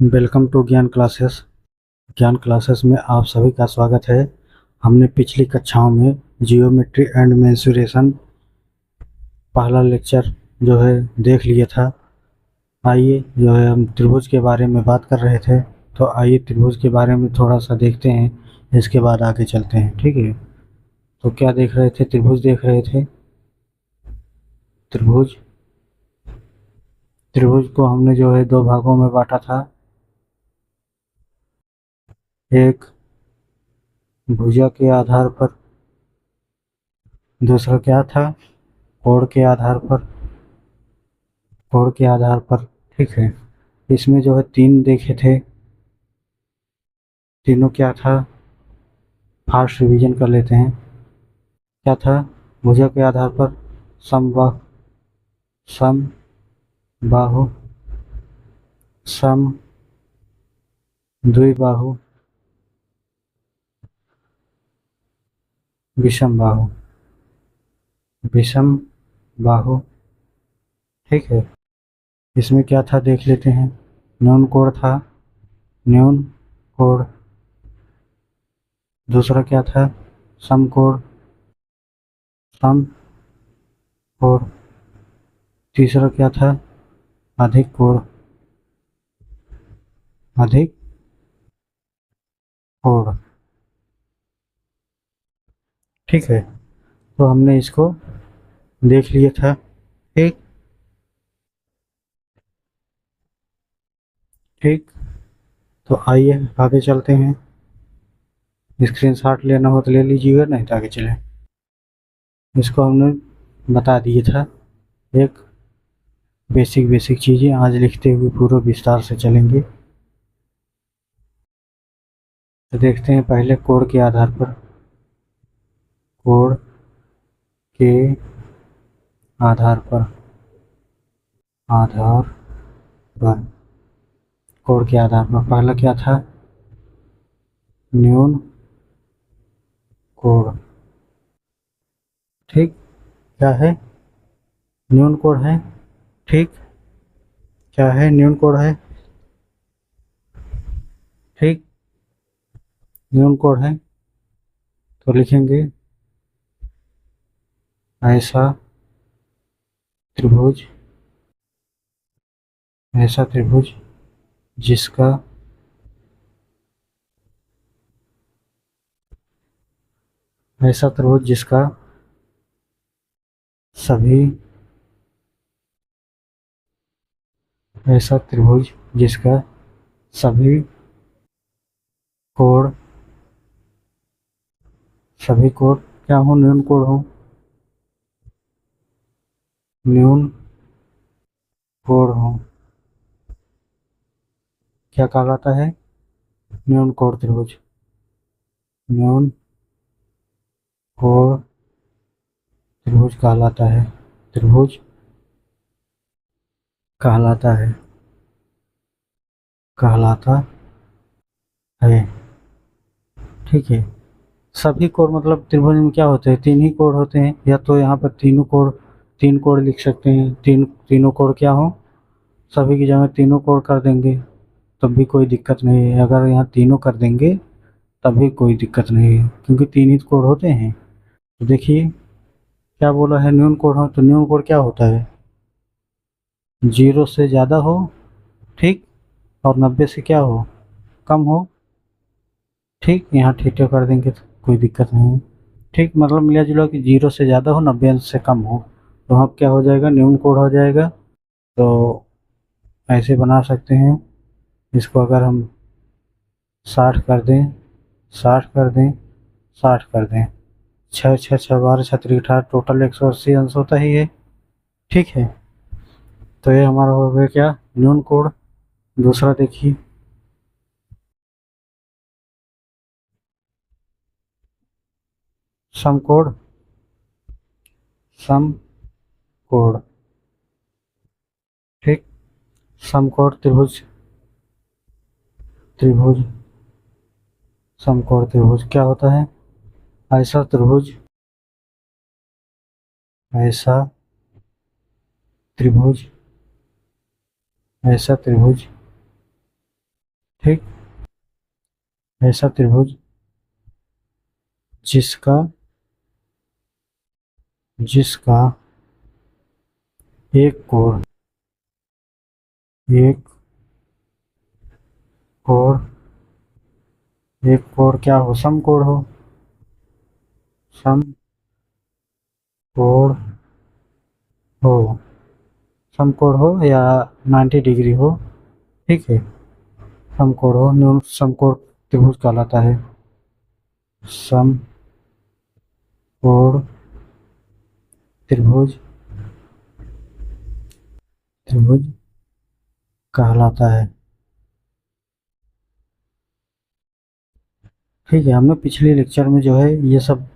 Welcome to ज्ञान classes में आप सभी का स्वागत है। हमने पिछली कक्षाओं में जियोमेट्री एंड मेंसुरेशन पहला लेक्चर जो है देख लिया था। आइए जो है हम त्रिभुज के बारे में बात कर रहे थे, तो आइए त्रिभुज के बारे में थोड़ा सा देखते हैं, इसके बाद आगे चलते हैं। ठीक है, तो क्या देख रहे थे? त्रिभुज देख रहे थे। त्रिभुज त्रिभुज को हमने जो है दो भागों में बांटा था। एक भुजा के आधार पर, दूसरा क्या था? कोण के आधार पर। ठीक है, इसमें जो है तीन देखे थे। तीनों क्या था? फास्ट रिवीजन कर लेते हैं। क्या था? भुजा के आधार पर समबाहु, सम द्विबाहु, विषम बाहु। ठीक है, इसमें क्या था देख लेते हैं। न्यून कोण था, न्यून कोण। दूसरा क्या था? समकोण, सम कोण। तीसरा क्या था? अधिक कोण, अधिक कोण। ठीक है, तो हमने इसको देख लिया था। ठीक ठीक, तो आइए आगे चलते हैं। स्क्रीनशॉट लेना हो तो ले लीजिएगा, नहीं तो आगे चलें। इसको हमने बता दिया था। एक बेसिक चीज़ें आज लिखते हुए पूरा विस्तार से चलेंगे। तो देखते हैं पहले कोण के आधार पर। कोण के आधार पर, आधार पर, कोण के आधार पर पहला क्या था? न्यून कोण। ठीक, क्या है? न्यून कोण है। ठीक, क्या है? न्यून कोण है। ठीक, न्यून कोण है, तो लिखेंगे ऐसा त्रिभुज, ऐसा त्रिभुज जिसका ऐसा त्रिभुज जिसका सभी ऐसा त्रिभुज जिसका सभी कोण, सभी कोण क्या हो? न्यून कोण हो। न्यून कोण हो, क्या कहलाता है? न्यून कोण त्रिभुज। न्यून कोण त्रिभुज कहलाता है। त्रिभुज कहलाता है, कहलाता है। ठीक है, सभी कोण मतलब त्रिभुज में क्या होते हैं? तीन ही कोण होते हैं, या तो यहाँ पर तीनों कोण, तीन कोण लिख सकते हैं। तीनों कोण क्या हो? सभी की जगह तीनों कोण कर देंगे तब भी कोई दिक्कत नहीं है। अगर यहाँ तीनों कर देंगे तब भी कोई दिक्कत नहीं है, क्योंकि तीन ही कोण होते हैं। तो देखिए क्या बोला है? न्यून कोण हो, तो न्यून कोण क्या होता है? 0 से ज़्यादा हो, ठीक, और 90 से क्या हो? कम हो। ठीक, यहाँ थीटा कर देंगे तो कोई दिक्कत नहीं है। ठीक, मतलब मिला जुला कि 0 से ज़्यादा हो, 90 अंश से कम हो, तो वहाँ क्या हो जाएगा? न्यून कोण हो जाएगा। तो ऐसे बना सकते हैं इसको। अगर हम 60 कर दें, 60 कर दें, 60 कर दें, 6 6 6 12 6 3 18, टोटल 180 अंश होता ही है। ठीक है, तो ये हमारा हो गया क्या? न्यून कोण। दूसरा देखिए, समकोण, समकोण। ठीक, समकोण त्रिभुज, त्रिभुज समकोण त्रिभुज क्या होता है? ऐसा त्रिभुज, ऐसा त्रिभुज, ऐसा त्रिभुज ठीक। ऐसा त्रिभुज जिसका जिसका एक कोण एक कोण एक कोण क्या हो, समकोण हो, समकोण हो, समकोण हो या 90 डिग्री हो, ठीक है, समकोण हो, न्यून समकोण त्रिभुज कहलाता है, समकोण त्रिभुज त्रिभुज कहलाता है। ठीक है, हमने पिछले लेक्चर में जो है ये सब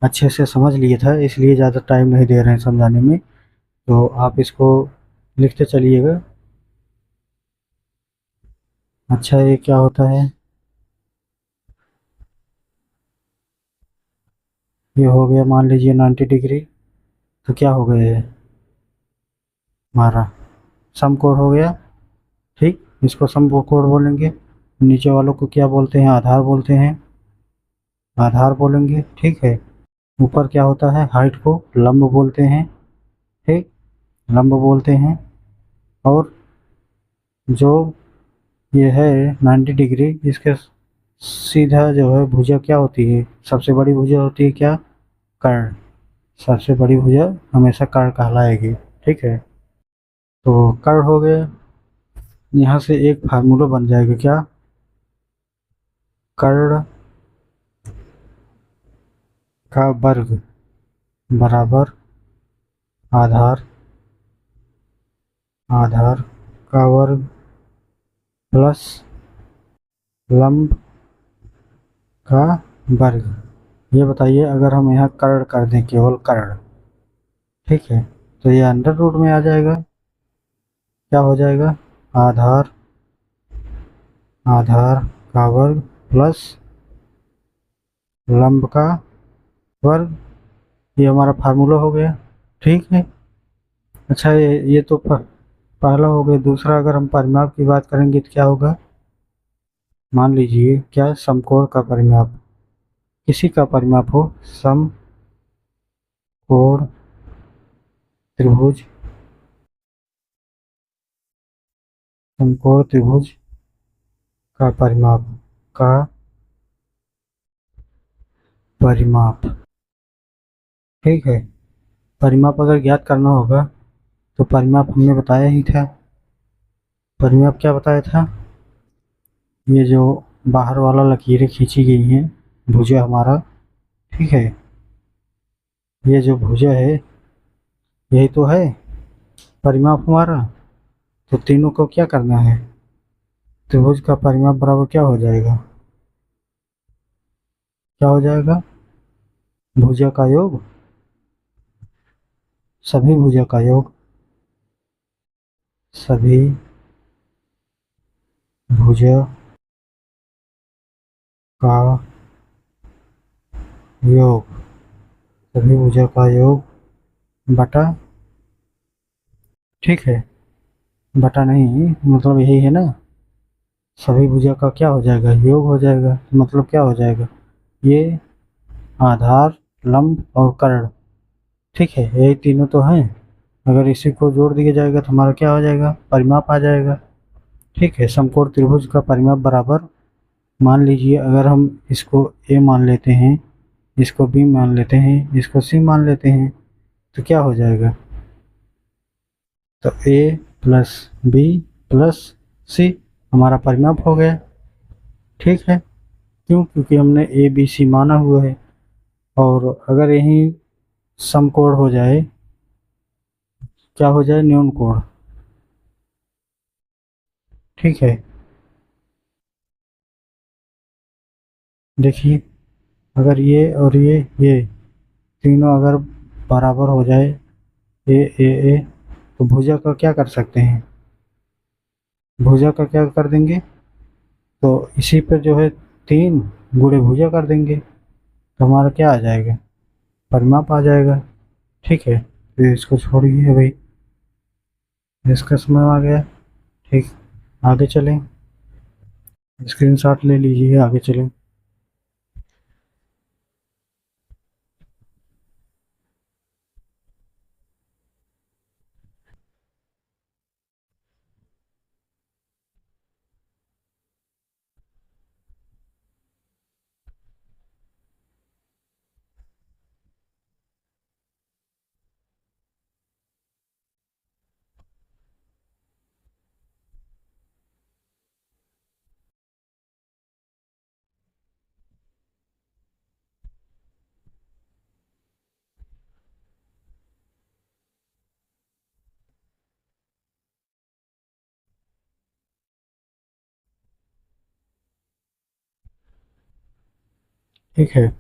अच्छे से समझ लिए था, इसलिए ज़्यादा टाइम नहीं दे रहे हैं समझाने में, तो आप इसको लिखते चलिएगा। अच्छा, ये क्या होता है, ये हो गया मान लीजिए 90 डिग्री, तो क्या हो गया है हमारा समकोण हो गया। ठीक, इसको समकोण बोलेंगे। नीचे वालों को क्या बोलते हैं, आधार बोलते हैं, आधार बोलेंगे। ठीक है, ऊपर क्या होता है, हाइट को लंब बोलते हैं। ठीक, लंब बोलते हैं। और जो ये है 90 डिग्री, इसके सीधा जो है भुजा क्या होती है, सबसे बड़ी भुजा होती है क्या, कर्ण। सबसे बड़ी भुजा हमेशा कर्ण कहलाएगी। ठीक है, तो कर्ण हो गए। यहाँ से एक फार्मूला बन जाएगा क्या, कर्ण का वर्ग बराबर आधार आधार का वर्ग प्लस लंब का वर्ग। ये बताइए, अगर हम यहाँ कर्ण कर दें, केवल कर्ण, ठीक है, तो ये अंडर रूट में आ जाएगा। क्या हो जाएगा, आधार आधार का वर्ग प्लस लंब का वर्ग। ये हमारा फार्मूला हो गया। ठीक है। अच्छा, ये तो पहला हो गया। दूसरा, अगर हम परिमाप की बात करेंगे तो क्या होगा, मान लीजिए क्या, समकोण का परिमाप, किसी का परिमाप हो, समकोण त्रिभुज समकोण त्रिभुज का परिमाप। ठीक है, परिमाप अगर ज्ञात करना होगा तो परिमाप हमने बताया ही था। परिमाप क्या बताया था, ये जो बाहर वाला लकीरें खींची गई हैं, भुजा हमारा, ठीक है, ये जो भुजा है यही तो है परिमाप हमारा। तो तीनों को क्या करना है, त्रिभुज का परिमाप बराबर क्या हो जाएगा, क्या हो जाएगा, भुजा का योग, सभी भुजा का योग, सभी भुजा का योग, सभी भुजा का योग बटा, ठीक है, बटा नहीं, मतलब यही है ना, सभी भुजा का क्या हो जाएगा, योग हो जाएगा। मतलब क्या हो जाएगा, ये आधार, लंब और कर्ण, ठीक है, यही तीनों तो हैं। अगर इसी को जोड़ दिया जाएगा तो हमारा क्या हो जाएगा, परिमाप आ जाएगा। ठीक है, समकोण त्रिभुज का परिमाप बराबर, मान लीजिए अगर हम इसको ए मान लेते हैं, इसको बी मान लेते हैं, इसको सी मान लेते हैं, तो क्या हो जाएगा, तो ए प्लस बी प्लस सी हमारा परिमाप हो गया। ठीक है, क्यों, क्योंकि हमने ए बी सी माना हुआ है। और अगर यही समकोण हो जाए, क्या हो जाए, न्यून कोण। ठीक है, देखिए, अगर ये और ये तीनों अगर बराबर हो जाए, ए, तो भुजा का क्या कर सकते हैं, भुजा का क्या कर देंगे, तो इसी पर जो है 3 गुणे भुजा कर देंगे, तो हमारा क्या आ जाएगा, परिमाप आ जाएगा। ठीक है, तो इसको छोड़िए भाई, इसका समय आ गया। ठीक, आगे चलें। स्क्रीनशॉट ले लीजिए, आगे चलें। ठीक है।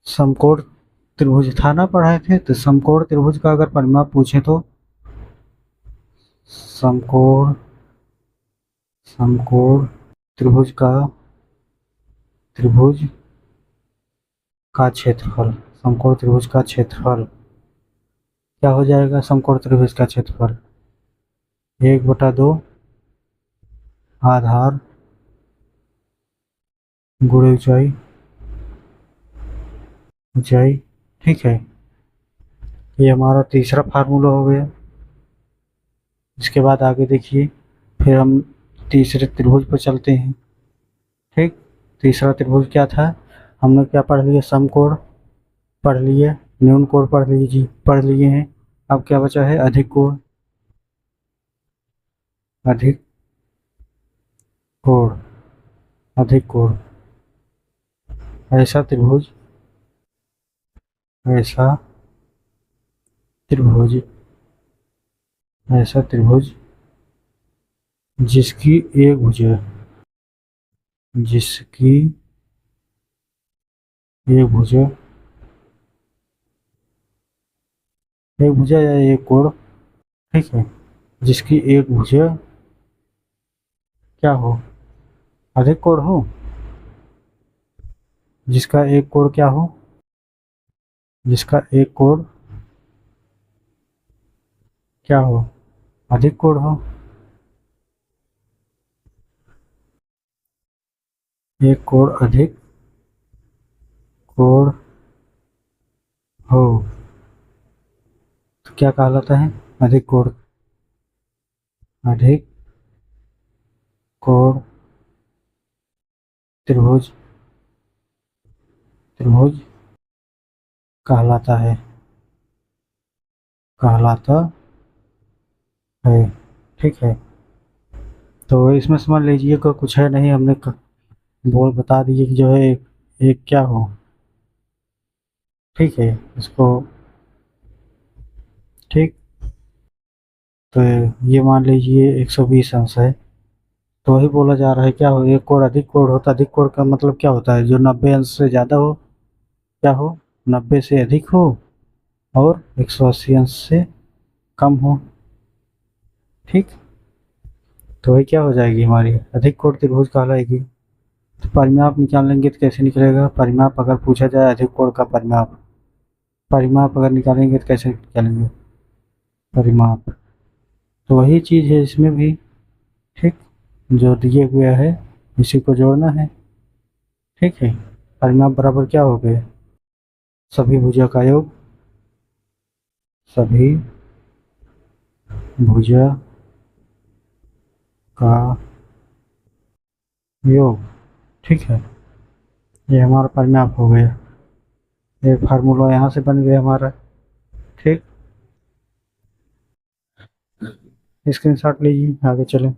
समकोण त्रिभुज था ना पढ़ाए थे, तो समकोण त्रिभुज का अगर परिमाप पूछे तो समकोण समकोण त्रिभुज का त्रिभुज का क्षेत्रफल, समकोण त्रिभुज का क्षेत्रफल क्या हो जाएगा? समकोण त्रिभुज का क्षेत्रफल 1/2 आधार गुणे ऊंचाई, ऊंचाई। ठीक है, ये हमारा तीसरा फार्मूला हो गया। इसके बाद आगे देखिए, फिर हम तीसरे त्रिभुज पर चलते हैं। ठीक, तीसरा त्रिभुज क्या था? हमने क्या पढ़ लिया? समकोण पढ़ लिए, न्यून कोण पढ़ लिए हैं। अब क्या बचा है? अधिक कोण। अधिक कोण, अधिक कोण। ऐसा त्रिभुज, ऐसा त्रिभुज, ऐसा त्रिभुज जिसकी एक भुजा, जिसकी एक भुजा, एक भुजा या एक कोण। ठीक है, जिसकी एक भुजा क्या हो? अधिक कोण हो। जिसका एक कोण क्या हो? जिसका एक कोण क्या हो? अधिक कोण हो। एक कोण अधिक कोण हो तो क्या कहलाता है? अधिक कोण। अधिक कोण त्रिभुज, त्रिभुज कहलाता है, कहलाता है। ठीक है, तो इसमें समझ लीजिए कि कुछ है नहीं, हमने बोल बता दीजिए कि जो है एक क्या हो। ठीक है, इसको ठीक, तो ये मान लीजिए 120 अंश है। तो वही बोला जा रहा है क्या हो? एक कोण अधिक कोण होता, अधिक कोण का मतलब क्या होता है? जो 90 अंश से ज़्यादा हो, क्या हो? 90 से अधिक हो और 180 अंश से कम हो। ठीक, तो वही क्या हो जाएगी हमारी? अधिक कोण त्रिभुज कहलाएगी। तो परिमाप निकाल लेंगे तो कैसे निकलेगा? परिमाप अगर पूछा जाए अधिक कोण का परिमाप, परिमाप अगर निकालेंगे तो कैसे निकालेंगे परिमाप? तो वही चीज़ है इसमें भी। ठीक, जो दिए हुआ है इसी को जोड़ना है। ठीक है, परिमाप बराबर क्या हो गए? सभी भुजा का योग, सभी भुजा का योग। ठीक है, ये हमारा परिमाप हो गया। ये फार्मूला यहाँ से बन गया हमारा। ठीक, स्क्रीनशॉट लीजिए, आगे चलें।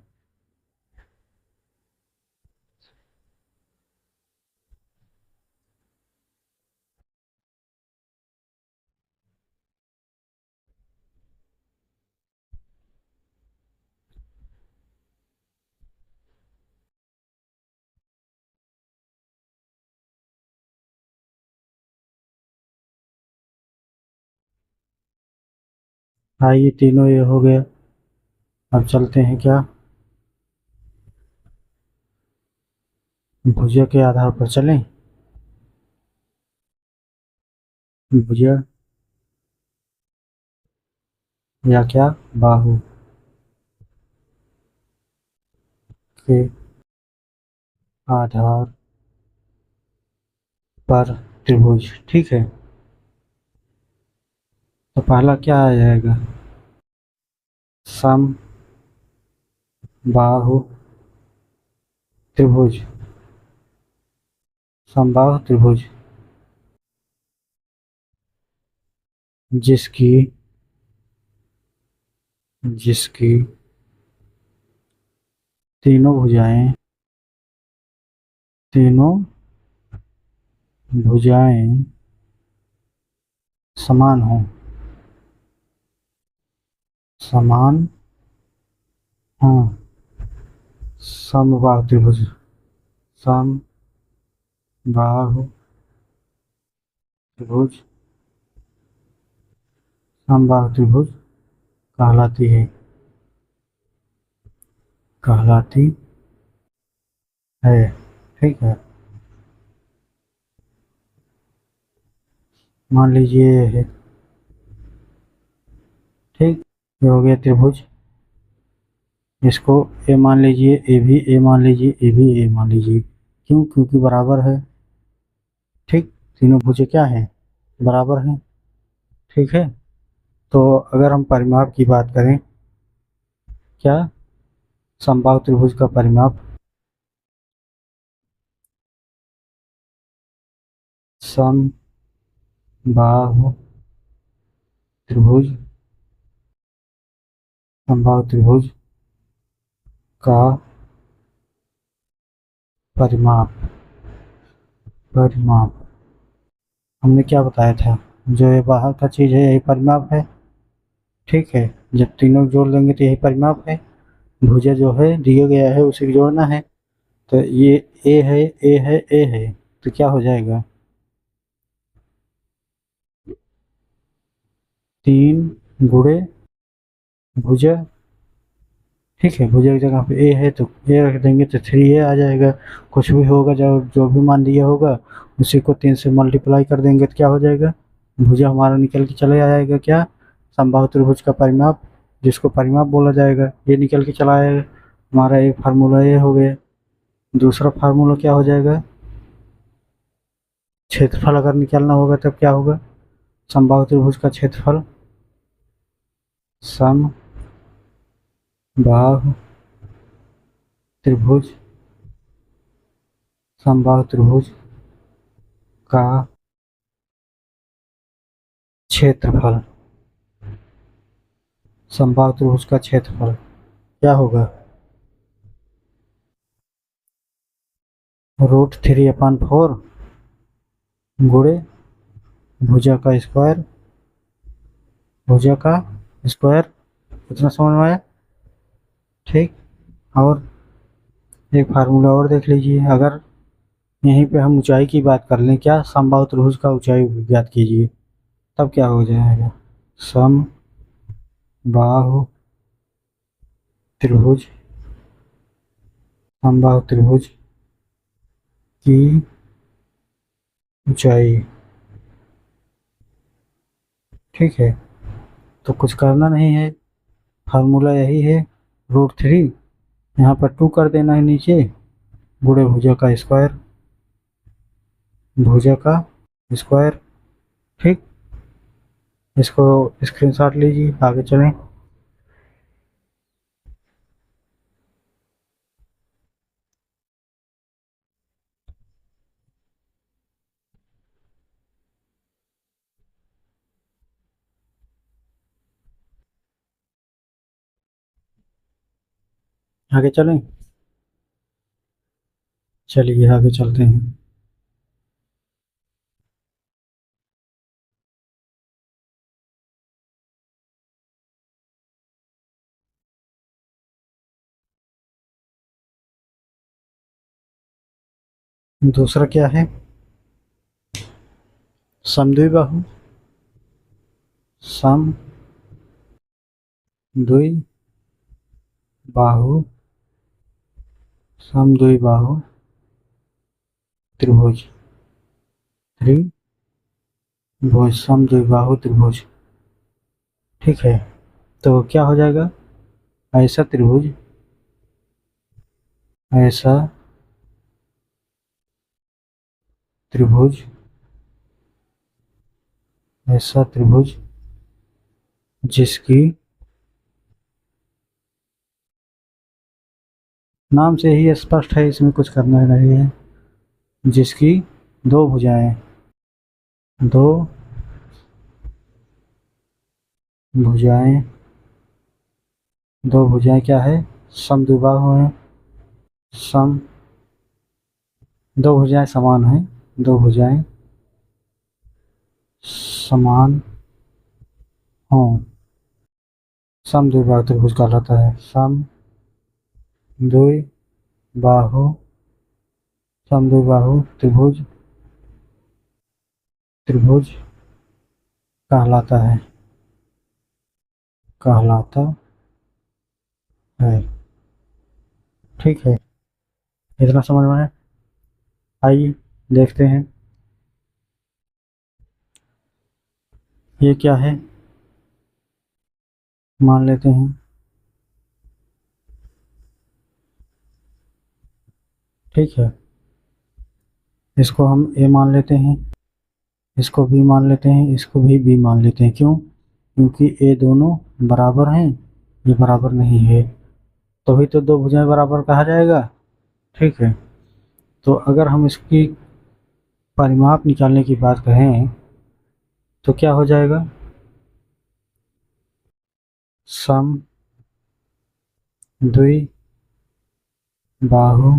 हाँ, ये तीनों ये हो गया। अब चलते हैं क्या, भुजा के आधार पर चलें। भुजा या क्या, बाहु के आधार पर त्रिभुज। ठीक है, तो पहला क्या आ जाएगा, सम बाहु त्रिभुज। समबाहु त्रिभुज जिसकी जिसकी तीनों भुजाएं तीनों भुजाएं समान हो, समान हो। समबाहु त्रिभुज, समबाहु त्रिभुज, समबाहु त्रिभुज कहलाती है, कहलाती है। ठीक है, मान लीजिए ये है, ठीक, ये हो गया त्रिभुज। इसको ए मान लीजिए, ए भी ए मान लीजिए, ए भी ए मान लीजिए। क्यों, क्योंकि बराबर है। ठीक, तीनों भुजें क्या हैं, बराबर हैं। ठीक है, तो अगर हम परिमाप की बात करें, क्या, समबाहु त्रिभुज का परिमाप समबाहु त्रिभुज, समबाहु त्रिभुज का परिमाप, परिमाप हमने क्या बताया था, जो ये बाहर का चीज़ है यही परिमाप है। ठीक है, जब तीनों जोड़ लेंगे तो यही परिमाप है। भुजा जो है दिया गया है उसे जोड़ना है। तो ये ए है, ए है, ए है, तो क्या हो जाएगा, 3 गुणे भुजा। ठीक है, भुजा की जगह पे ए है तो ए रख देंगे तो 3 ए आ जाएगा। कुछ भी होगा, जो जो भी मान दिया होगा उसी को 3 से मल्टीप्लाई कर देंगे तो क्या हो जाएगा, भुजा हमारा निकल के चले आएगा। क्या, समबाहु त्रिभुज का परिमाप, जिसको परिमाप बोला जाएगा, ये निकल के चला आएगा। हमारा एक फार्मूला ये हो गया। दूसरा फार्मूला क्या हो जाएगा, क्षेत्रफल अगर निकालना होगा तब क्या होगा, समबाहु त्रिभुज का क्षेत्रफल समबाहु त्रिभुज, समबाहु त्रिभुज का क्षेत्रफल, समबाहु त्रिभुज का क्षेत्रफल क्या होगा, √3/4 गुणे भुजा का स्क्वायर, भुजा का स्क्वायर। कितना समझ में आया। ठीक, और एक फार्मूला और देख लीजिए, अगर यहीं पे हम ऊंचाई की बात कर लें, क्या, समबाहु त्रिभुज का ऊंचाई ज्ञात कीजिए, तब क्या हो जाएगा, समबाहु त्रिभुज, समबाहु त्रिभुज की ऊंचाई। ठीक है, तो कुछ करना नहीं है, फार्मूला यही है, √3, यहाँ पर 2 कर देना है नीचे, गुणे भुजा का स्क्वायर, भुजा का स्क्वायर। ठीक, इसको स्क्रीनशॉट लीजिए, आगे चलें। आगे चलें, चलिए आगे चलते हैं। दूसरा क्या है, समद्विबाहु, द्वि बाहु समद्विबाहु त्रिभुज त्रिभुज समद्विबाहु त्रिभुज। ठीक है, तो क्या हो जाएगा? ऐसा त्रिभुज, ऐसा त्रिभुज, ऐसा त्रिभुज जिसकी, नाम से ही स्पष्ट है, इसमें कुछ करना नहीं है, जिसकी दो भुजाएं, दो भुजाएं, दो भुजाएं क्या है? समद्विबाहु है, सम, दो भुजाएं समान हैं, दो भुजाएं समान हों, समद्विबाहु त्रिभुज कहलाता है। समद्विबाहु समद्विबाहु त्रिभुज त्रिभुज कहलाता है, कहलाता है। ठीक है, इतना समझ में है? आइए देखते हैं ये क्या है। मान लेते हैं ठीक है, इसको हम ए मान लेते हैं, इसको बी मान लेते हैं, इसको भी बी मान लेते हैं। क्यों? क्योंकि ये दोनों बराबर हैं, ये बराबर नहीं है, तभी तो दो भुजाएं बराबर कहा जाएगा। ठीक है, तो अगर हम इसकी परिमाप निकालने की बात कहें तो क्या हो जाएगा? सम द्वि बाहु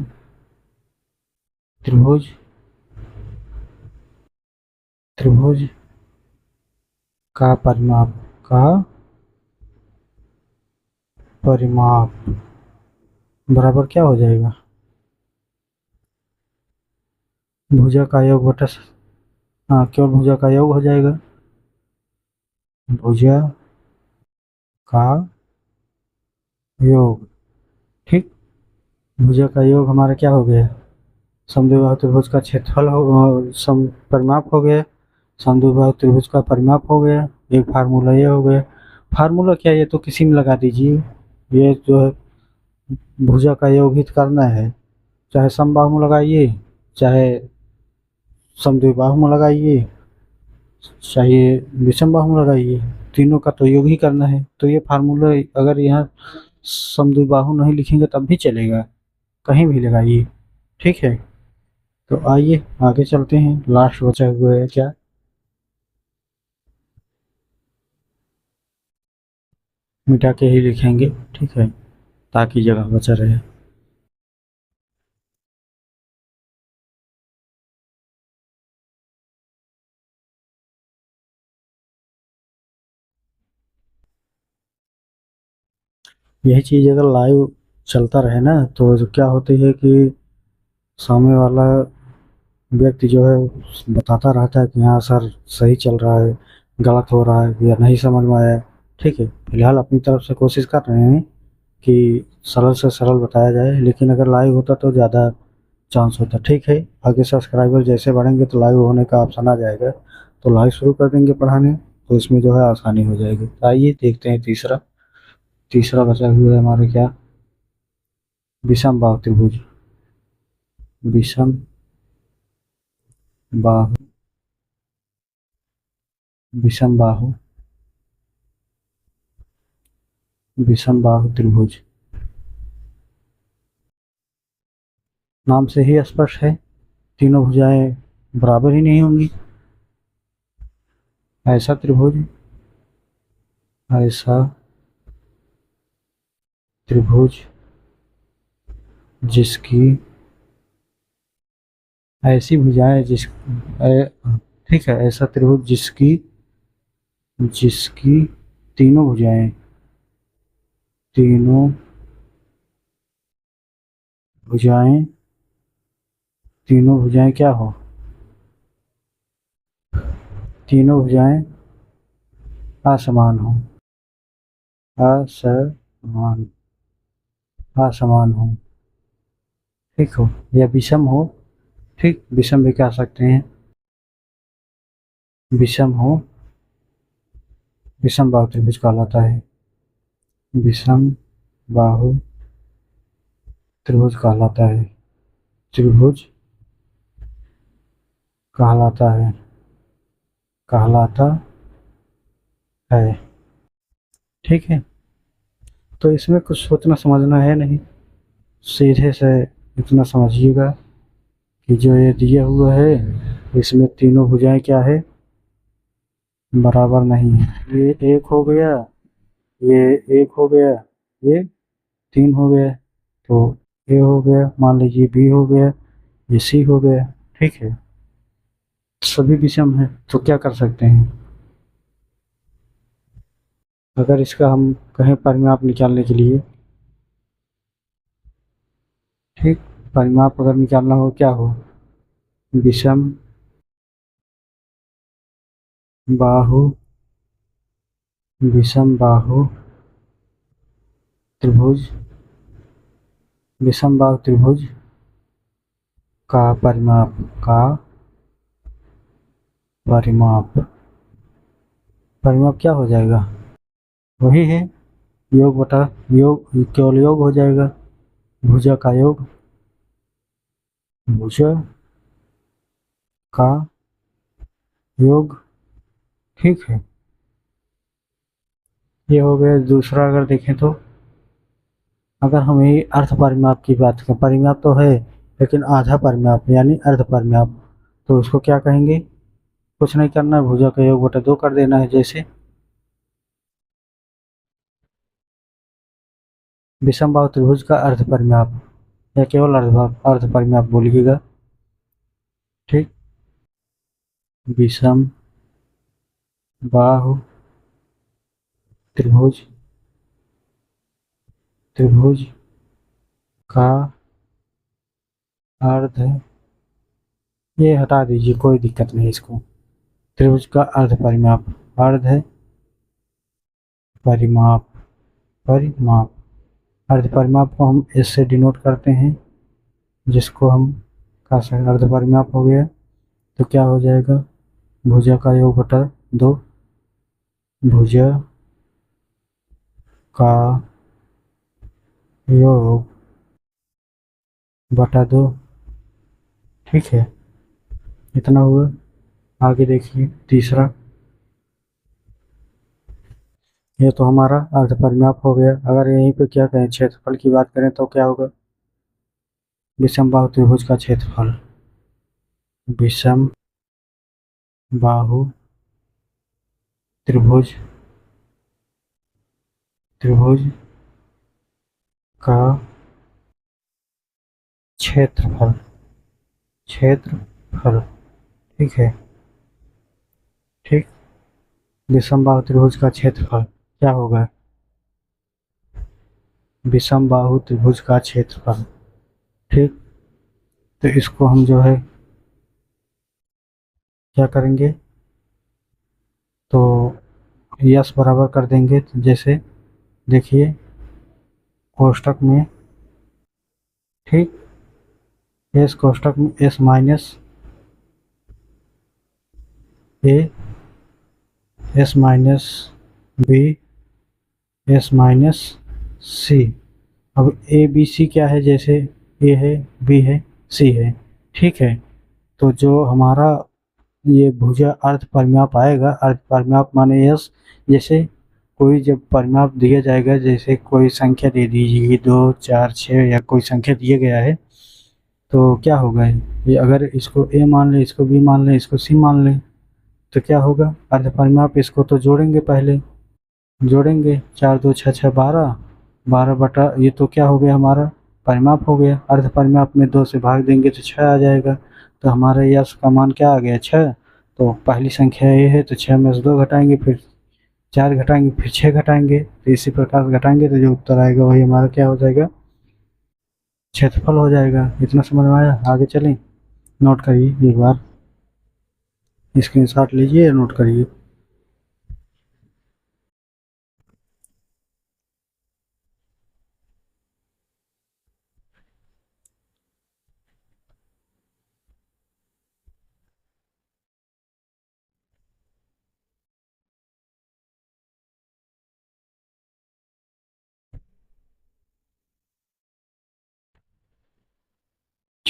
त्रिभुज त्रिभुज का परिमाप, का परिमाप बराबर क्या हो जाएगा? भुजा का योग बटा, हाँ, केवल भुजा का योग हो जाएगा, भुजा का योग। ठीक, भुजा का योग हमारा क्या हो गया? समद्विबाहु त्रिभुज का क्षेत्रफल हो, सम परिमाप हो गया, समद्विबाहु त्रिभुज का परिमाप हो गया। एक फार्मूला ये हो गया। फार्मूला क्या, ये तो किसी में लगा दीजिए, ये जो है भुजा का योग हित करना है, चाहे समबाहु में लगाइए, चाहे समद्विबाहु में लगाइए, चाहे विषम बाहु में लगाइए, तीनों का तो योग ही करना है। तो ये फार्मूला अगर यहाँ समद्विबाहु नहीं लिखेंगे तब भी चलेगा, कहीं भी लगाइए। ठीक है, तो आइए आगे चलते हैं। लास्ट बचा हुआ है क्या? मिटा के ही लिखेंगे, ठीक है, ताकि जगह बचा रहे। यही चीज़ अगर लाइव चलता रहे ना तो जो क्या होती है कि सामने वाला व्यक्ति जो है बताता रहता है कि हाँ सर सही चल रहा है, गलत हो रहा है या नहीं समझ में आया। ठीक है, फिलहाल अपनी तरफ से कोशिश कर रहे हैं कि सरल से सरल बताया जाए, लेकिन अगर लाइव होता तो ज़्यादा चांस होता। ठीक है, आगे सब्सक्राइबर जैसे बढ़ेंगे तो लाइव होने का ऑप्शन आ जाएगा, तो लाइव शुरू कर देंगे पढ़ाने, तो इसमें जो है आसानी हो जाएगी। तो आइए देखते हैं तीसरा। तीसरा बचा हुआ है हमारे क्या? विषम बाहु त्रिभुज, विषम बाहु, विषम बाहु, विषम बाहु त्रिभुज। नाम से ही स्पष्ट है, तीनों भुजाएं बराबर ही नहीं होंगी। ऐसा त्रिभुज, ऐसा त्रिभुज जिसकी ऐसी भुजाएं ठीक है, ऐसा त्रिभुज जिसकी जिसकी तीनों भुजाएं, तीनों भुजाएं, तीनों भुजाएं क्या हो? तीनों भुजाएं असमान हो। असमान, असमान हो, ठीक हो, या विषम हो, ठीक, विषम भी कह सकते हैं, विषम हो, विषम बाहु त्रिभुज कहलाता है, विषम बाहु त्रिभुज कहलाता है, त्रिभुज कहलाता है, कहलाता है, ठीक है। तो इसमें कुछ सोचना समझना है नहीं, सीधे से इतना समझिएगा कि जो ये दिया हुआ है इसमें तीनों भुजाएं क्या है, बराबर नहीं है। ये एक हो गया, ये एक हो गया, ये तीन हो गया, तो ए हो गया, मान लीजिए बी हो गया, ये सी हो गया, ठीक है। सभी विषम है तो क्या कर सकते हैं, अगर इसका हम कहें परिमाप निकालने के लिए, ठीक, परिमाप अगर निकालना हो क्या हो, विषम बाहु, विषम बाहु त्रिभुज, विषम बाहु त्रिभुज का परिमाप, का परिमाप, परिमाप क्या हो जाएगा, वही है योग बटा योग, केवल योग हो जाएगा, भुजा का योग, भुजा का योग, ठीक है। ये हो गया। दूसरा अगर देखें तो अगर हम यही अर्ध परिमाप की बात करें, परिमाप तो है लेकिन आधा परिमाप यानी अर्ध परिमाप, तो उसको क्या कहेंगे, कुछ नहीं करना है, भुजा का योग बटा 2 कर देना है। जैसे विषम बाहु त्रिभुज का अर्ध परिमाप या केवल अर्ध परिमाप बोलिएगा, ठीक, विषम बाहु त्रिभुज, त्रिभुज का अर्ध, ये हटा दीजिए कोई दिक्कत नहीं इसको, त्रिभुज का अर्ध परिमाप, अर्ध परिमाप, परिमाप, अर्ध परिमाप को हम एस से डिनोट करते हैं, जिसको हम कह सकते हैं अर्ध परिमाप हो गया, तो क्या हो जाएगा, भुजा का योग बटा 2, भुजा का योग बटा 2, ठीक है, इतना हुआ। आगे देखिए तीसरा, ये तो हमारा अर्ध परिमाप हो गया। अगर यहीं पे क्या कहें क्षेत्रफल की बात करें तो क्या होगा, विषम बाहु त्रिभुज का क्षेत्रफल, विषम बाहु त्रिभुज, त्रिभुज का क्षेत्रफल, क्षेत्रफल, ठीक है, ठीक, विषम बाहु त्रिभुज का क्षेत्रफल क्या होगा, विषम बाहु त्रिभुज का क्षेत्रफल, ठीक। तो इसको हम जो है क्या करेंगे, तो यस बराबर कर देंगे। तो जैसे देखिए कोष्टक में, ठीक, एस कोष्टक में S minus A, S minus B, S minus C. अब ए बी सी क्या है, जैसे ए है, बी है, सी है, ठीक है। तो जो हमारा ये भुजा अर्ध परिमाप आएगा, अर्ध परिमाप माने यस, जैसे कोई जब परिमाप दिया जाएगा, जैसे कोई संख्या दे दीजिए 2 4 6 या कोई संख्या दिया गया है, तो क्या होगा, ये अगर इसको ए मान लें, इसको बी मान लें, इसको सी मान लें, तो क्या होगा अर्ध परिमाप, इसको तो जोड़ेंगे, पहले जोड़ेंगे 4 2 6 6 12, 12 बटा ये तो क्या हो गया हमारा परिमाप हो गया, अर्ध परिमाप में 2 से भाग देंगे तो 6 आ जाएगा। तो हमारे यश का मान क्या आ गया 6। तो पहली संख्या ये है तो 6 में से 2 घटाएंगे, फिर 4 घटाएंगे, फिर 6 घटाएंगे, तो इसी प्रकार घटाएंगे तो जो उत्तर आएगा वही हमारा क्या हो जाएगा, क्षेत्रफल हो जाएगा। इतना समझ में आया, आगे चलें, नोट करिए एक बार, स्क्रीनशॉट लीजिए, नोट करिए।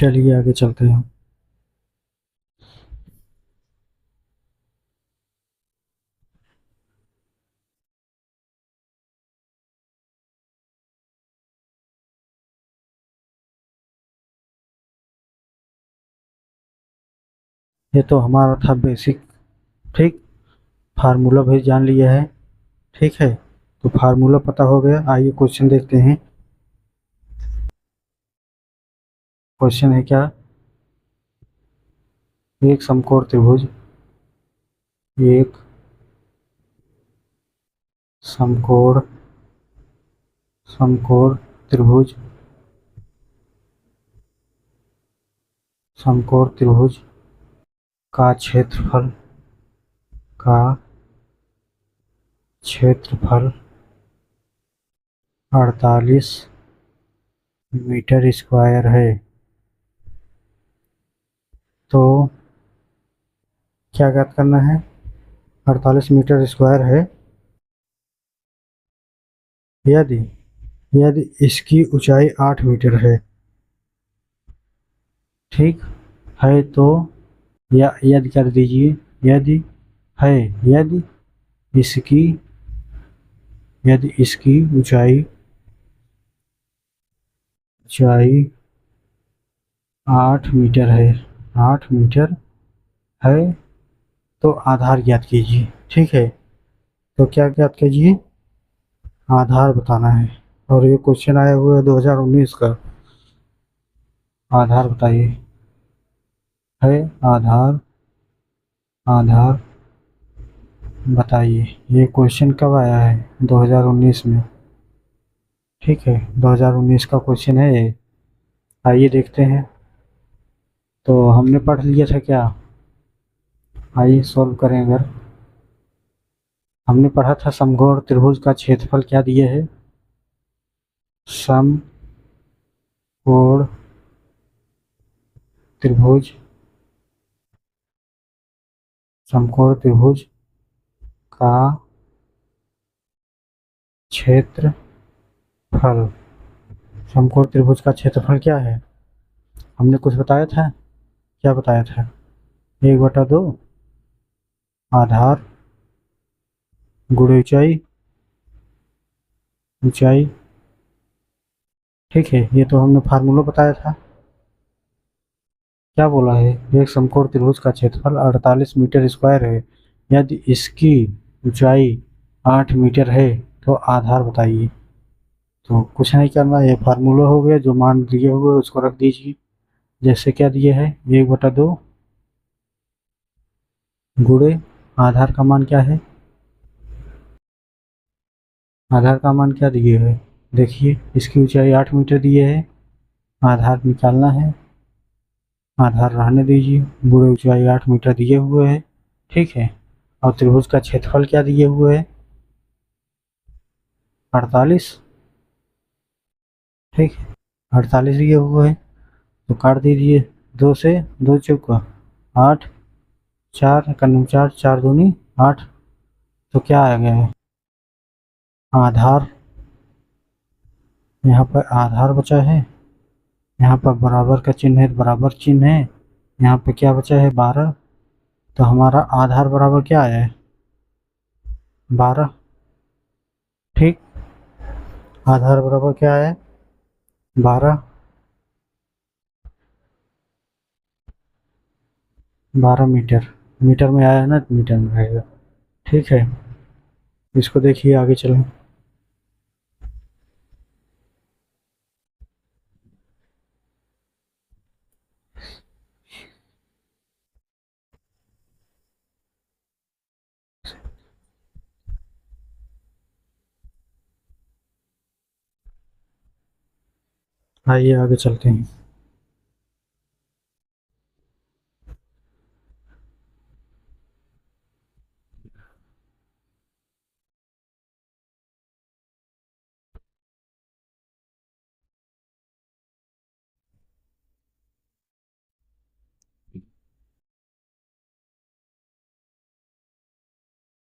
चलिए आगे चलते हैं। ये तो हमारा था बेसिक, ठीक। फार्मूला भी जान लिया है, ठीक है। तो फार्मूला पता हो गया, आइए क्वेश्चन देखते हैं। क्वेश्चन है क्या, एक समकोण त्रिभुज, एक समकोण समकोण त्रिभुज, समकोण त्रिभुज का क्षेत्रफल, का क्षेत्रफल 48 मीटर स्क्वायर है। तो क्या ज्ञात करना है, 48 मीटर स्क्वायर है यदि यदि इसकी ऊंचाई 8 मीटर है, ठीक है। तो या यदि कर दीजिए, यदि है, यदि इसकी यदि इसकी ऊंचाई ऊंचाई 8 मीटर है, 8 मीटर है, तो आधार ज्ञात कीजिए, ठीक है। तो क्या ज्ञात कीजिए, आधार बताना है। और ये क्वेश्चन आया हुआ है 2019 का। आधार बताइए, है आधार, आधार बताइए। ये क्वेश्चन कब आया है, 2019 में, ठीक है। 2019 का क्वेश्चन है ये। आइए देखते हैं। तो हमने पढ़ लिया था क्या, आइए सॉल्व करें। अगर हमने पढ़ा था समकोण त्रिभुज का क्षेत्रफल क्या दिए है, समकोण त्रिभुज, समकोण त्रिभुज का क्षेत्रफल, समकोण त्रिभुज का क्षेत्रफल क्या है, हमने कुछ बताया था, क्या बताया था, 1/2 आधार गुणे ऊंचाई, ऊंचाई, ठीक है। ये तो हमने फार्मूला बताया था। क्या बोला है, एक समकोण त्रिभुज का क्षेत्रफल 48 मीटर स्क्वायर है यदि इसकी ऊंचाई 8 मीटर है, तो आधार बताइए। तो कुछ नहीं करना, ये फार्मूला हो गया, जो मान दिए हुए उसको रख दीजिए। जैसे क्या दिए है, 1/2 गुणे आधार का मान क्या है, आधार का मान क्या दिए है, देखिए इसकी ऊंचाई 8 मीटर दिए है, आधार निकालना है, आधार रहने दीजिए, गुणे ऊंचाई 8 मीटर दिए हुए है, ठीक है। और त्रिभुज का क्षेत्रफल क्या दिए हुए है, 48, ठीक है। 48 दिए हुए है, तो काट दीजिए, 2 से, 2 चौका 8, 4 कन्नम 4, 4 दूनी 8। तो क्या आ गया है, आधार, यहाँ पर आधार बचा है, यहाँ पर बराबर का चिन्ह है, बराबर चिन्ह है, यहाँ पे क्या बचा है, 12। तो हमारा आधार बराबर क्या आया है, 12, ठीक। आधार बराबर क्या है, 12, 12 मीटर, मीटर में आया है ना, मीटर में रहेगा, ठीक है। इसको देखिए, आगे चलें। आइए आगे चलते हैं।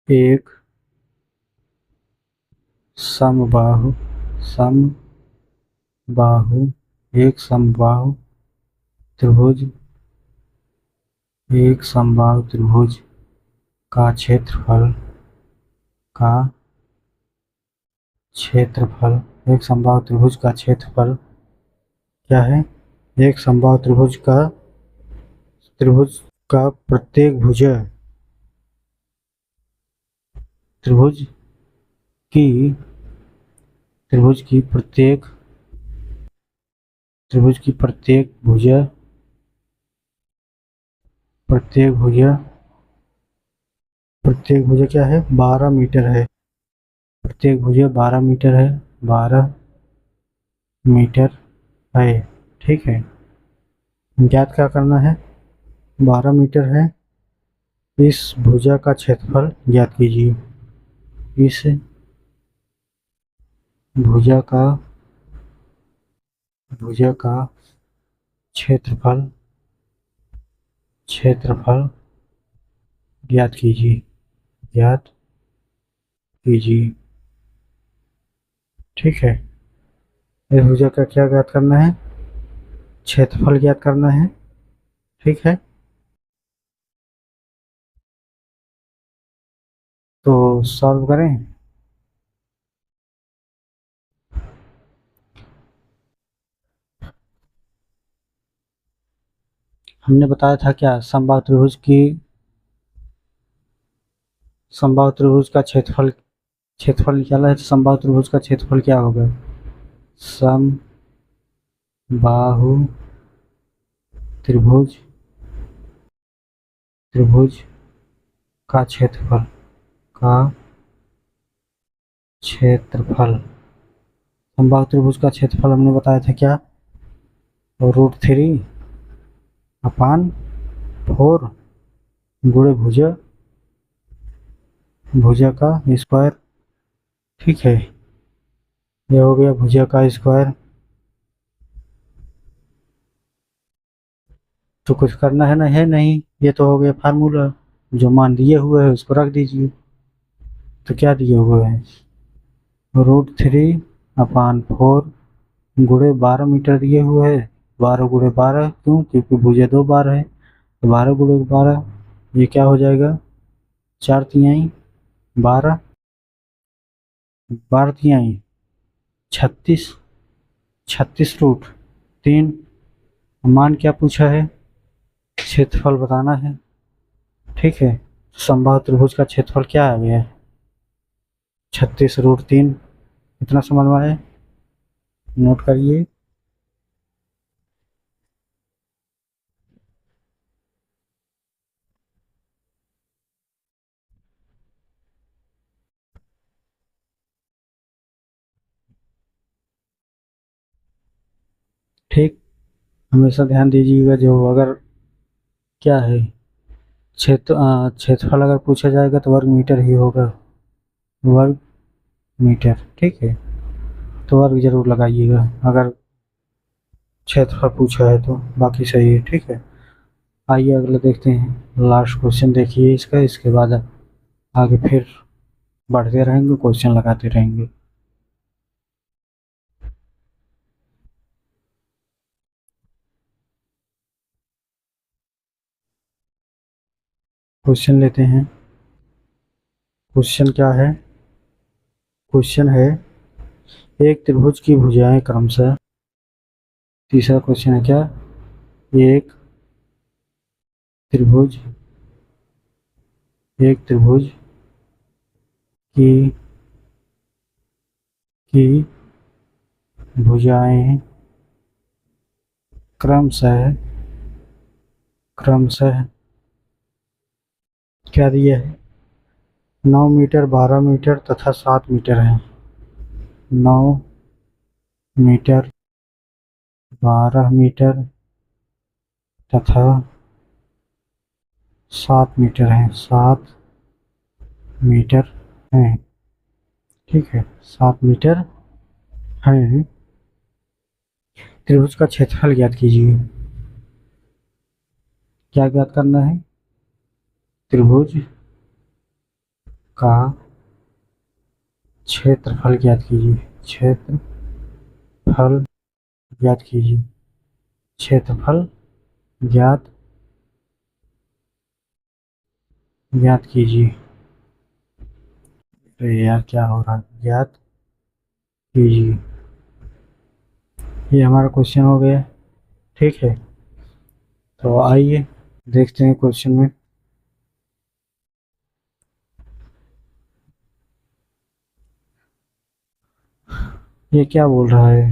एक समबाहु, समबाहु, एक समबाहु त्रिभुज एक समबाहु त्रिभुज का क्षेत्रफल का क्षेत्रफल एक समबाहु त्रिभुज का क्षेत्रफल क्या है? एक समबाहु त्रिभुज का प्रत्येक त्रिभुज की त्रिभुज की प्रत्येक भुजा क्या है? 12 मीटर है। प्रत्येक भुजा 12 मीटर है। 12 मीटर है। ठीक है, ज्ञात क्या करना है? 12 मीटर है। इस भुजा का क्षेत्रफल ज्ञात कीजिए। इस भुजा का क्षेत्रफल ज्ञात कीजिए। ठीक है, इस भुजा का क्या ज्ञात करना है? क्षेत्रफल ज्ञात करना है। ठीक है, तो सॉल्व करें। हमने बताया था क्या? समबाहु त्रिभुज का क्षेत्रफल निकाला है। तो समबाहु त्रिभुज का क्षेत्रफल क्या होगा? समबाहु त्रिभुज का क्षेत्रफल समबाहु त्रिभुज का क्षेत्रफल हमने बताया था क्या? √3/4 गुणे भुजा का स्क्वायर। ठीक है, यह हो गया भुजा का स्क्वायर। तो कुछ करना है ना? है नहीं, ये तो हो गया फार्मूला। जो मान दिए हुए है उसको रख दीजिए। तो क्या दिए हुए हैं? √3/4 गुणे 12 मीटर दिए हुए है। 12 गुणे 12 क्यों? क्योंकि भुजा 2 बार है। तो 12 गुणे 12 ये क्या हो जाएगा? 4 तिहाई 12, 12 तिहाई 36, 36√3। मान क्या पूछा है? क्षेत्रफल बताना है। ठीक है, समबाहु त्रिभुज का क्षेत्रफल क्या आ गया है? 36√3। इतना समझ में आया? नोट करिए। ठीक, हमेशा ध्यान दीजिएगा। जो अगर क्या है क्षेत्रफल अगर पूछा जाएगा तो वर्ग मीटर ही होगा। वर्ग मीटर। ठीक है, तो वर्ग जरूर लगाइएगा अगर क्षेत्रफल पूछा है तो। बाकी सही है। ठीक है, आइए अगला देखते हैं। लास्ट क्वेश्चन देखिए इसका, इसके बाद आगे फिर बढ़ते रहेंगे, क्वेश्चन लगाते रहेंगे। क्वेश्चन लेते हैं। क्वेश्चन क्या है? क्वेश्चन है एक त्रिभुज की भुजाएं क्रमशः। तीसरा क्वेश्चन है क्या? एक त्रिभुज की भुजाएं क्रमशः क्या दिया है? 9 मीटर, 12 मीटर तथा 7 मीटर है। 9 मीटर, 12 मीटर तथा 7 मीटर है। 7 मीटर है। ठीक है, 7 मीटर है। त्रिभुज का क्षेत्रफल ज्ञात कीजिए। क्या ज्ञात करना है? त्रिभुज का क्षेत्रफल ज्ञात कीजिए। क्षेत्रफल ज्ञात कीजिए। क्षेत्रफल ज्ञात ज्ञात कीजिए। अरे यार क्या हो रहा है, ज्ञात कीजिए। ये हमारा क्वेश्चन हो गया। ठीक है, तो आइए देखते हैं क्वेश्चन में। ये क्या बोल रहा है,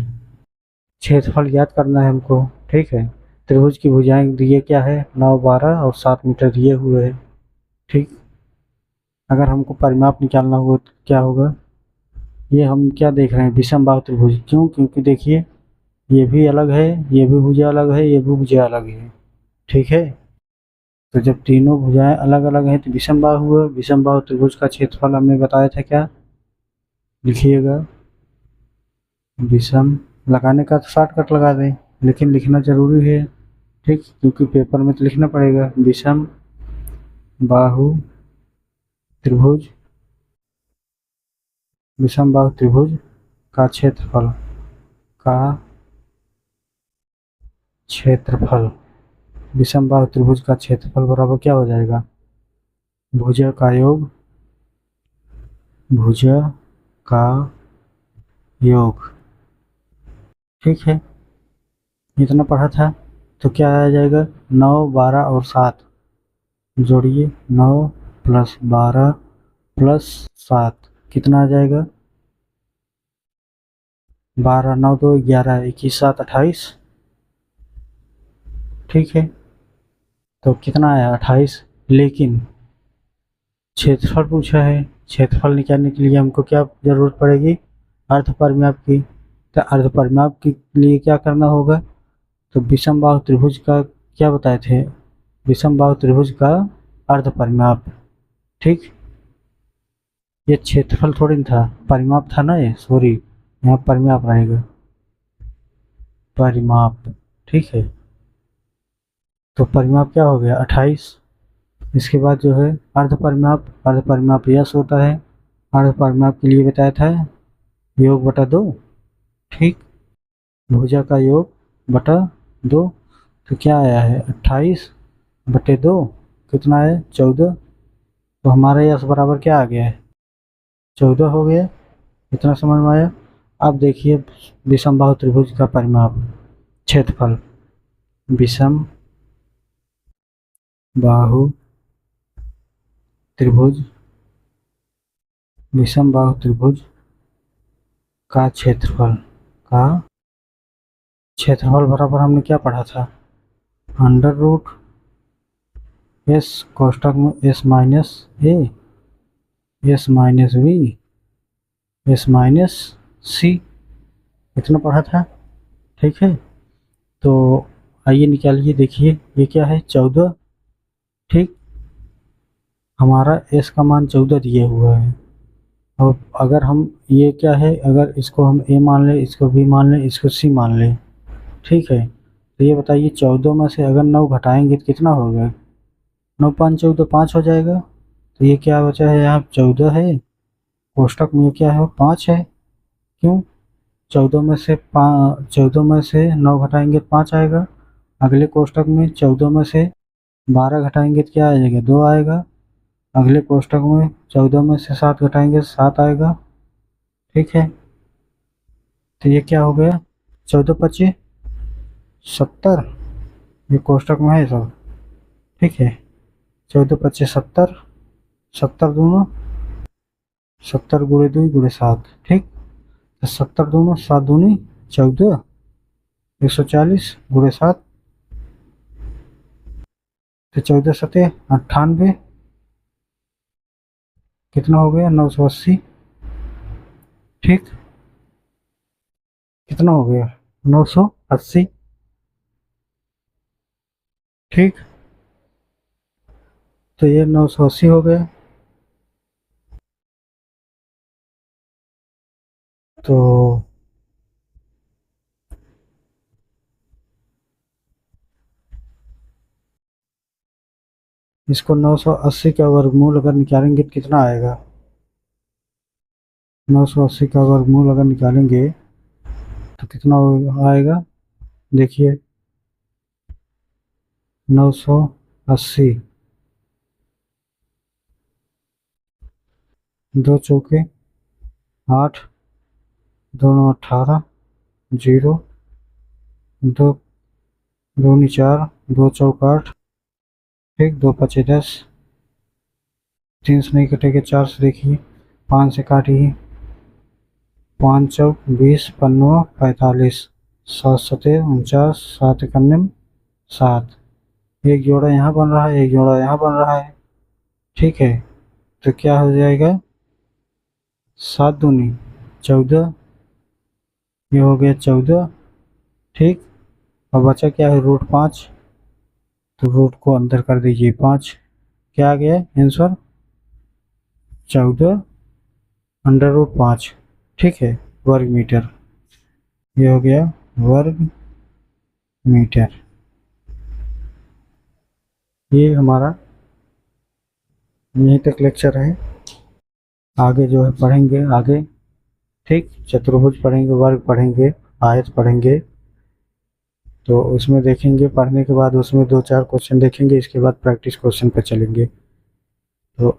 क्षेत्रफल ज्ञात करना है हमको। ठीक है, त्रिभुज की भुजाएं दिए क्या है, 9, 12 और 7 मीटर दिए हुए है। ठीक, अगर हमको परिमाप निकालना हुआ तो क्या होगा। ये हम क्या देख रहे हैं, विषम बाहु त्रिभुज। क्यों, क्योंकि देखिए ये भी अलग है, ये भी भुजा अलग है, ये भी भुजा अलग है। ठीक है, तो जब तीनों भुजाएं अलग अलग हैं तो विषम बाहु हुआ। विषम बाहु त्रिभुज का क्षेत्रफल हमने बताया था क्या, लिखिएगा। विषम लगाने का तो शॉर्टकट लगा दें, लेकिन लिखना जरूरी है। ठीक, क्योंकि पेपर में तो लिखना पड़ेगा। विषम बाहु त्रिभुज, विषम बाहु त्रिभुज का क्षेत्रफल, का क्षेत्रफल, विषम बाहु त्रिभुज का क्षेत्रफल बराबर क्या हो जाएगा, भुजा का योग, भुजा का योग। ठीक है, इतना पढ़ा था। तो क्या आ जाएगा, 9, 12 और 7 जोड़िए। 9 + 12 + 7 कितना आ जाएगा, 12, 9 2 11, 21 7 28। ठीक है, तो कितना आया, 28। लेकिन क्षेत्रफल पूछा है, क्षेत्रफल निकालने के लिए हमको क्या जरूरत पड़ेगी, अर्ध परिमाप की। तो अर्ध परिमाप के लिए क्या करना होगा, तो विषम बाहु त्रिभुज का क्या बताए थे, विषम बाहु त्रिभुज का अर्ध परिमाप। ठीक, ये क्षेत्रफल थोड़ी न था, परिमाप था ना ये, सॉरी यहाँ परिमाप रहेगा, परिमाप। ठीक है, तो परिमाप क्या हो गया, 28। इसके बाद जो है अर्ध परिमाप, अर्ध परिमाप यस होता है। अर्ध परिमाप के लिए बताया था योग बटा 2। ठीक, भुजा का योग बटा 2। तो क्या आया है, 28/2 कितना है, 14। तो हमारा यस बराबर क्या आ गया है, 14 हो गया। इतना समझ में आया। अब देखिए विषम बाहु त्रिभुज का परिमाप, क्षेत्रफल, विषम बाहु त्रिभुज, विषम बाहु त्रिभुज का क्षेत्रफल, का क्षेत्रफल बराबर हमने क्या पढ़ा था, √s कोष्ठक में s minus a, s minus b, s minus c, इतना पढ़ा था। ठीक है, तो आइए निकालिए, देखिए ये क्या है, 14। ठीक, हमारा s का मान 14 दिया हुआ है। और अगर हम ये क्या है, अगर इसको हम a मान लें, इसको b मान लें, इसको c मान लें। ठीक है, तो ये बताइए 14 में से अगर 9 घटाएंगे तो कितना होगा, 9 5 14, 5 हो जाएगा। तो ये क्या बचा है, यहाँ 14 है, कोष्ठक में क्या है, 5 है। क्यों, 14 में से 9 घटाएंगे तो 5 आएगा। अगले कोष्ठक में 14 में से 12 घटाएंगे तो क्या आ जाएगा, 2 आएगा। अगले कोष्ठक में 14 में से 7 घटाएंगे तो 7 आएगा। ठीक है, तो ये क्या हो गया, 14 25 70, ये कोष्ठक में है सब। ठीक है, 14 25 70, 70 दूनो 70 गुणे 2 गुणे 7। ठीक, तो 70 दूनो 7 दूनी 14, 140 गुणे 7, तो 14 सतह 98, कितना हो गया, 980। ठीक, कितना हो गया, 980। ठीक, तो ये 980 हो गया। तो इसको 980 का वर्गमूल अगर निकालेंगे तो कितना आएगा, 980 का वर्गमूल अगर निकालेंगे तो कितना आएगा, देखिए 980, 2 चौके 8, 2 9 18, 0, 2 2 4, 2 चौक 8, ठीक, 2 5 10, 3 से नहीं कटेगा, 4 से देखिए, 5 से काटिए, 5 चौक 20, 15 45, 7 7 49, 7 एक जोड़ा यहाँ बन रहा है, एक जोड़ा यहाँ बन रहा है, ठीक है। तो क्या हो जाएगा, 7 दूनी 14, ये हो गया 14, ठीक। और बचा क्या है, √5, तो रूट को अंदर कर दीजिए 5, क्या आ गया आंसर, 14√5, ठीक है, वर्ग मीटर। ये हो गया वर्ग मीटर। ये हमारा यहीं तक लेक्चर है, आगे जो है पढ़ेंगे आगे, ठीक। चतुर्भुज पढ़ेंगे, वर्ग पढ़ेंगे, आयत पढ़ेंगे, तो उसमें देखेंगे, पढ़ने के बाद उसमें 2 4 क्वेश्चन देखेंगे, इसके बाद प्रैक्टिस क्वेश्चन पर चलेंगे। तो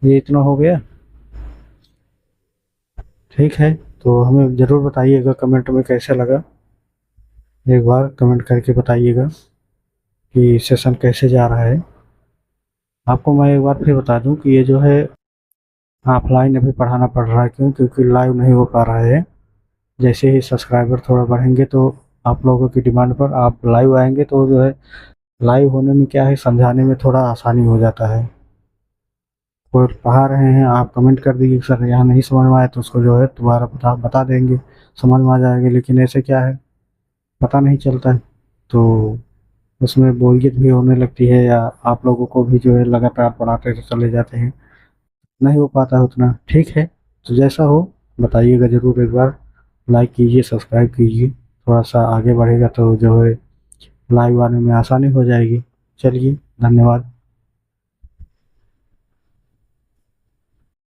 ये इतना हो गया, ठीक है। तो हमें ज़रूर बताइएगा कमेंट में कैसा लगा, एक बार कमेंट करके बताइएगा कि सेशन कैसे जा रहा है। आपको मैं एक बार फिर बता दूं कि ये जो है ऑफलाइन अभी पढ़ाना पड़ रहा है, क्यों, क्योंकि लाइव नहीं हो पा रहा है। जैसे ही सब्सक्राइबर थोड़ा बढ़ेंगे तो आप लोगों की डिमांड पर आप लाइव आएंगे, तो जो है लाइव होने में क्या है, समझाने में थोड़ा आसानी हो जाता है। कोई पढ़ा रहे हैं, आप कमेंट कर दीजिए सर यहाँ नहीं समझ में आया, तो उसको जो है दोबारा बता देंगे, समझ में आ जाएंगे। लेकिन ऐसे क्या है, पता नहीं चलता है, तो उसमें बोरियत भी होने लगती है, या आप लोगों को भी जो है लगातार पढ़ाते चले जाते हैं, नहीं हो पाता है उतना, ठीक है। तो जैसा हो बताइएगा ज़रूर, एक बार लाइक कीजिए, सब्सक्राइब कीजिए, थोड़ा सा आगे बढ़ेगा तो जो है लाइव आने में आसानी हो जाएगी। चलिए, धन्यवाद।